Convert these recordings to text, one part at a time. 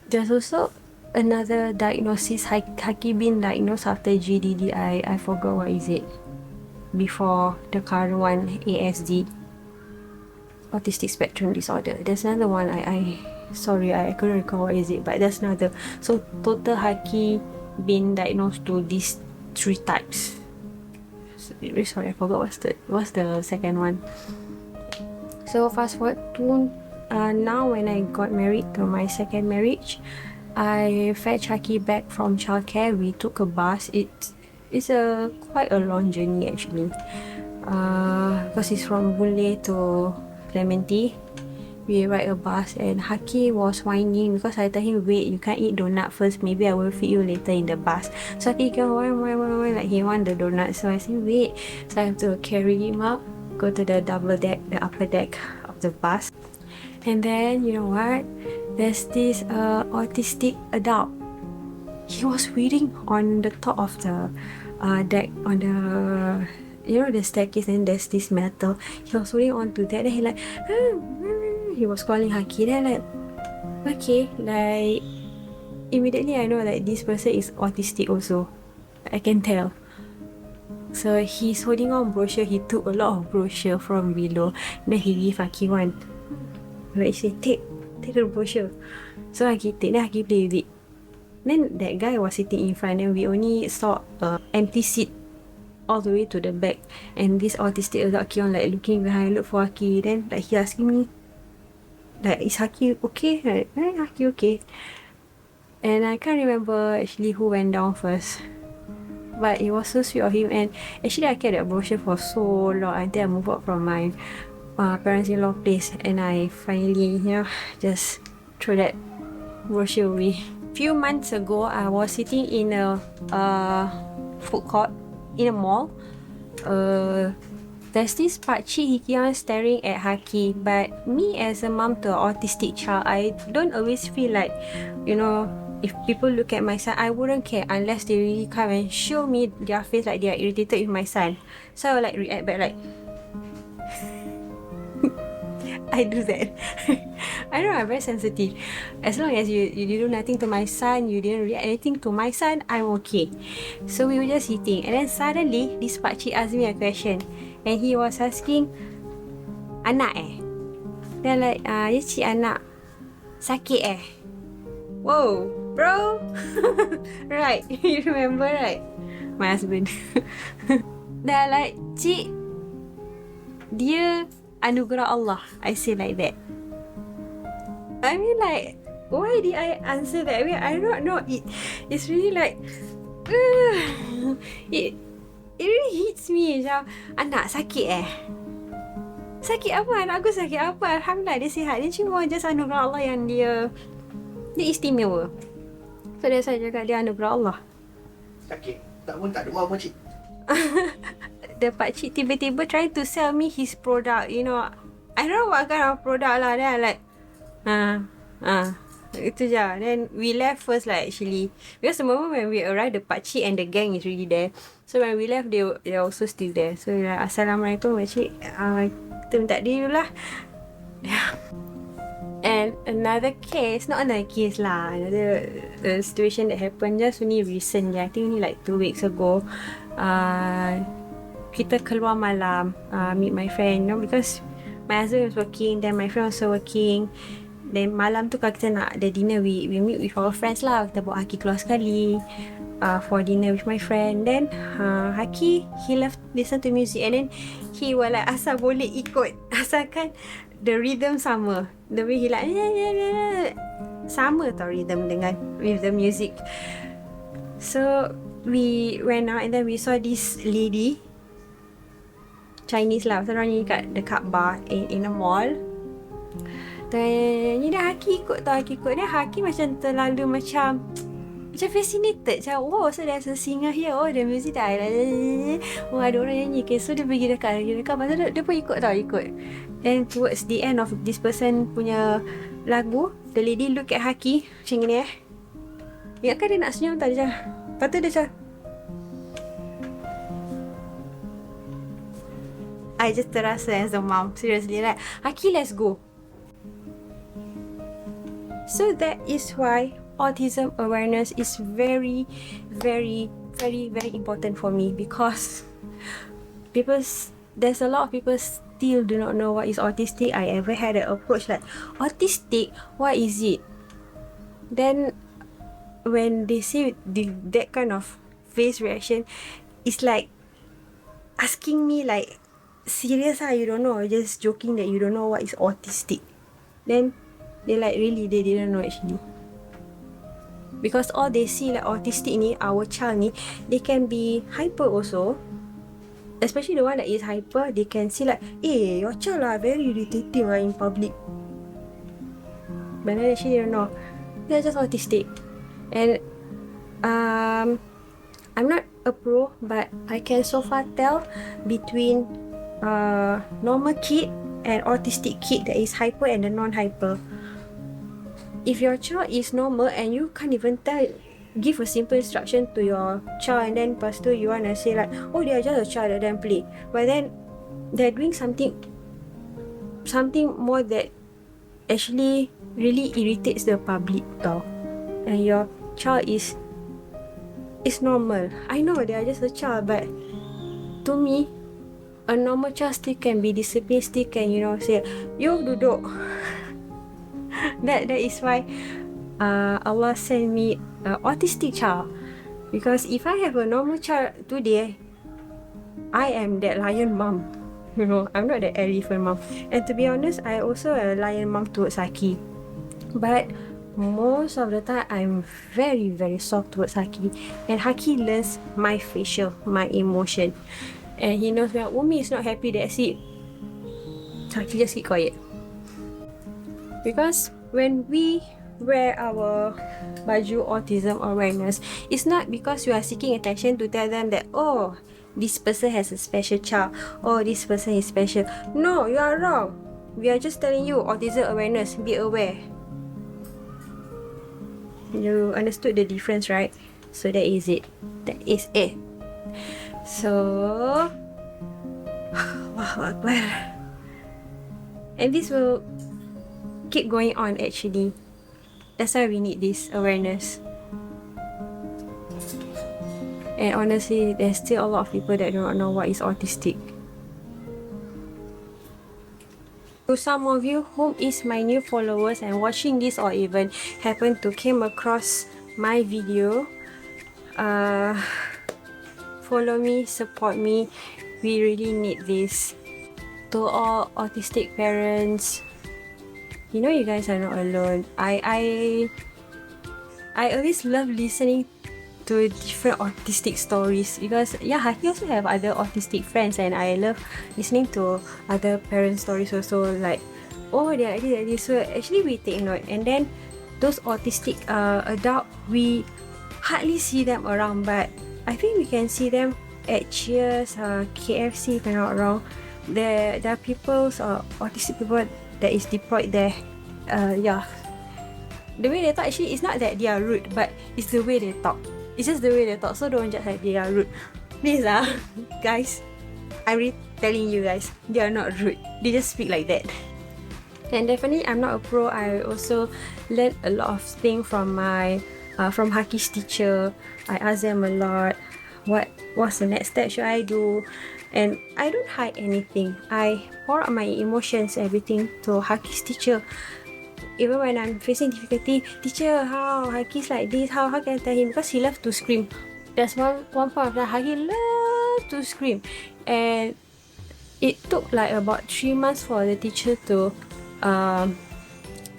There's also another diagnosis, Haqqi been diagnosed after GDDI. I forgot what is it. Before the current one, ASD, autistic spectrum disorder. There's another one. Sorry, I couldn't recall what is it, but there's another. So total Haqqi been diagnosed to these 3 types. Sorry, I forgot what's the second one. So fast forward to now, when I got married to my second marriage, I fetched Haqqi back from childcare. We took a bus. It's a quite a long journey actually. Because it's from Boon to Clementi. We ride a bus and Haqqi was whining because I told him, wait, you can't eat donut first, maybe I will feed you later in the bus. So Haqqi go whine, like he want the donut. So I said, wait. So I have to carry him up, go to the double deck, the upper deck of the bus. And then, you know what? There's this autistic adult. He was waiting on the top of the deck, on the, you know, the staircase, and there's this metal. He was holding on to that, and he like, he was calling Haqqi. Then like, okay, like, immediately I know that this person is autistic also. I can tell. So he's holding on brochure. He took a lot of brochure from below. Then he gave Haqqi one. Like, he said, take the brochure. So Haqqi take, then Haqqi play with it. Then that guy was sitting in front, and we only saw a empty seat all the way to the back. And this autistic adult keep on like looking behind, look for Haqqi. Then like he asking me, like, is Haqqi okay? Like, Haqqi okay? And I can't remember actually who went down first. But it was so sweet of him. And actually I kept that brochure for so long until I moved out from my parents-in-law place, and I finally, you know, just throw that brochure away. Few months ago, I was sitting in a food court in a mall. There's this pakcik, he keep on staring at Haqqi. But me as a mom to an autistic child, I don't always feel like, you know, if people look at my son, I wouldn't care unless they really come and show me their face like they are irritated with my son. So I will like react back like, I do that. I know I'm very sensitive. As long as you do nothing to my son, you didn't react anything to my son, I'm okay. So we were just eating, and then suddenly this pakcik asked me a question, and he was asking, anak Then like, ya cik anak sakit Whoa, bro. Right, you remember, right? My husband. Then like, cik, dia anugerah Allah. I say like that. I mean, like, why did I answer that way? I don't know. It's really like, it really hits me. Macam, anak sakit sakit apa? Anak aku sakit apa? Alhamdulillah dia sihat. Dia cuma just anugerah Allah yang dia istimewa. So that's why I cakap dia anugerah Allah. Sakit? Tak pun tak demam pun cik. The pakcik tiba-tiba try to sell me his product, you know. I don't know what kind of product lah. Then I like, itu je. Then we left first lah actually, because the moment when we arrived, the pakcik and the gang is really there. So when we left, they are also still there. So we like, Assalamualaikum pakcik, kita minta diri lah. And another case, not another case lah, another situation that happened just only recently, I think only like 2 weeks ago. Kita keluar malam, meet my friend, you know, because my husband was working, then my friend also working. Then malam tu kalau kita nak ada dinner, we meet with our friends lah. Kita bawa Haqqi keluar sekali for dinner with my friend. Then Haqqi, he love listen to music, and then he will like, asal boleh ikut, asalkan the rhythm sama. The way he like, sama tau rhythm dengan with the music. So we went out, and then we saw this lady, Chinese lah, pasal orang ni dekat bar in a mall. Dan ni dah Haqqi ikut tau, Haqqi ikut. Then Haqqi macam terlalu macam fascinated, macam, wow, so there's a singer here, oh the music dah, oh ada orang nyanyi, okay. So dia pergi dekat, lepas tu dia pun ikut tau, ikut. Then towards the end of this person punya lagu, the lady look at Haqqi macam ni ingatkan dia nak senyum tau, dia macam, lepas tu dia macam, I just terasa as a mom, seriously, like, Haqqi, let's go. So that is why autism awareness is very, very, very, very important for me, because there's a lot of people still do not know what is autistic. I ever had an approach like, autistic, what is it? Then when they see that kind of face reaction, it's like asking me like, serious you don't know, or just joking that you don't know what is autistic? Then they like, really, they didn't know actually. Because all they see like autistic ni, our child ni, they can be hyper also. Especially the one that is hyper, they can see like, your child very irritating in public. But then actually they don't know, they're just autistic. And I'm not a pro, but I can so far tell between normal kid and autistic kid that is hyper and the non-hyper. If your child is normal and you can't even tell, give a simple instruction to your child, and then lepas tu you wanna say like, oh, they are just a child, let them play. But then they're doing something more that actually really irritates the public tau. And your child is normal. I know they are just a child, but to me, a normal child still can be disciplined, still can, say, you duduk. That is why Allah sent me an autistic child. Because if I have a normal child today, I am that lion mom. I'm not the elephant mom. And to be honest, I also a lion mom towards Haqqi. But most of the time, I'm very, very soft towards Haqqi. And Haqqi learns my facial, my emotion. And he knows that Umi is not happy, that's it. Haqqi just keep quiet. Because when we wear our baju autism awareness, it's not because you are seeking attention to tell them that, oh, this person has a special child, oh, this person is special. No, you are wrong. We are just telling you autism awareness, be aware. You understood the difference, right? So that is it. So Allahu Akbar. And this will keep going on actually. That's why we need this awareness. And honestly, there's still a lot of people that do not know what is autistic. To some of you whom is my new followers and watching this, or even happen to came across my video, follow me, support me. We really need this. To all autistic parents, you guys are not alone. I always love listening to different autistic stories, because Haqqi also have other autistic friends, and I love listening to other parent stories also, like, oh, they are like this. So actually we take note. And then those autistic adult, we hardly see them around, but I think we can see them at Cheers, KFC, if I'm not wrong. There are people, autistic people that is deployed there. The way they talk, actually, it's not that they are rude, but it's the way they talk. It's just the way they talk, so don't just like they are rude. Please guys, I'm really telling you guys, they are not rude. They just speak like that. And definitely, I'm not a pro. I also learned a lot of things from my from Haqqi's teacher. I asked them a lot, what's the next step should I do? And I don't hide anything. I pour out my emotions, everything, to Haqqi's teacher. Even when I'm facing difficulty, teacher, how Haqqi's like this, how can I tell him? Because he loves to scream. There's one point of time Haqqi loved to scream, and it took like about 3 months for the teacher to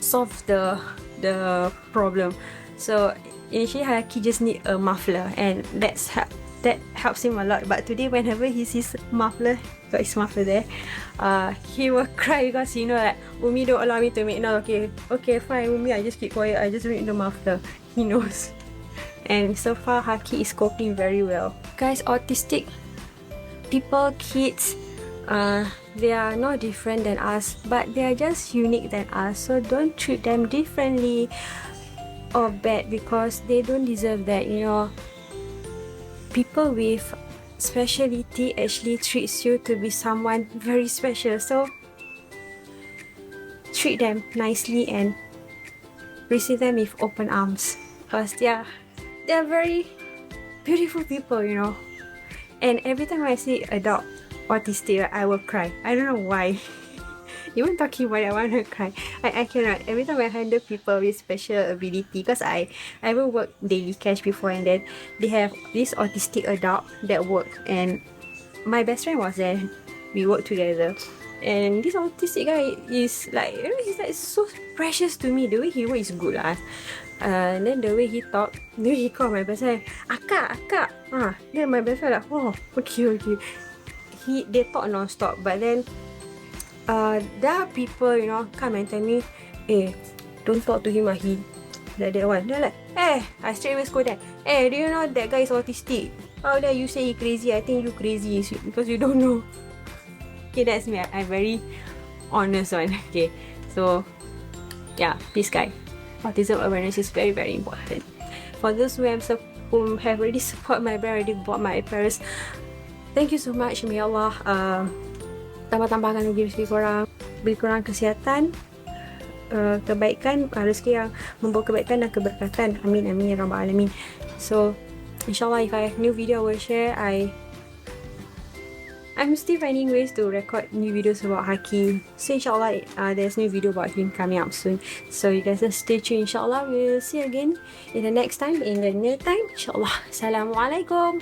solve the problem. So initially Haqqi just need a muffler, and that helps him a lot. But today, whenever he sees muffler, got his muffler there, he will cry because like, Umi don't allow me to make noise. Okay, fine, Umi, I just keep quiet, I just make the muffler. He knows. And so far, Haqqi is coping very well. Guys, autistic people, kids, they are no different than us, but they are just unique than us. So don't treat them differently or bad, because they don't deserve that. People with speciality actually treats you to be someone very special. So treat them nicely and receive them with open arms because they're very beautiful people, you know. And every time I see a dog autistic, I will cry. I don't know why. Even talking about it, I want to cry. I cannot. Every time I handle people with special ability, because I ever worked daily cash before, and then they have this autistic adult that work, and my best friend was there. We worked together, and this autistic guy is like, you know, he's like so precious to me. The way he works is good lah. And then the way he talk, the way he call my best friend, Akak. Then my best friend like, oh, okay. They talk non-stop, but then there are people, you know, come and tell me, don't talk to him, he like that one. They're like, I straight away scold them. Do you know that guy is autistic? How dare you say he crazy? I think you crazy because you don't know. Okay, that's me. I'm very honest one. Okay, so yeah, this guy, autism awareness is very, very important. For those who have already support my brand, already bought my apparels, thank you so much. May Allah tambah-tambahkan rezeki korang, beri korang kesihatan, kebaikan, rezeki yang membawa kebaikan dan keberkatan. Amin amin ya rabbal alamin. So inshallah, if I have new video I will share. I'm still finding ways to record new videos about Haqqi. So inshallah, there's new video about him coming up soon. So you guys just stay tuned. Inshallah, we'll see you again in the next time, in the near time. Inshallah. Assalamualaikum.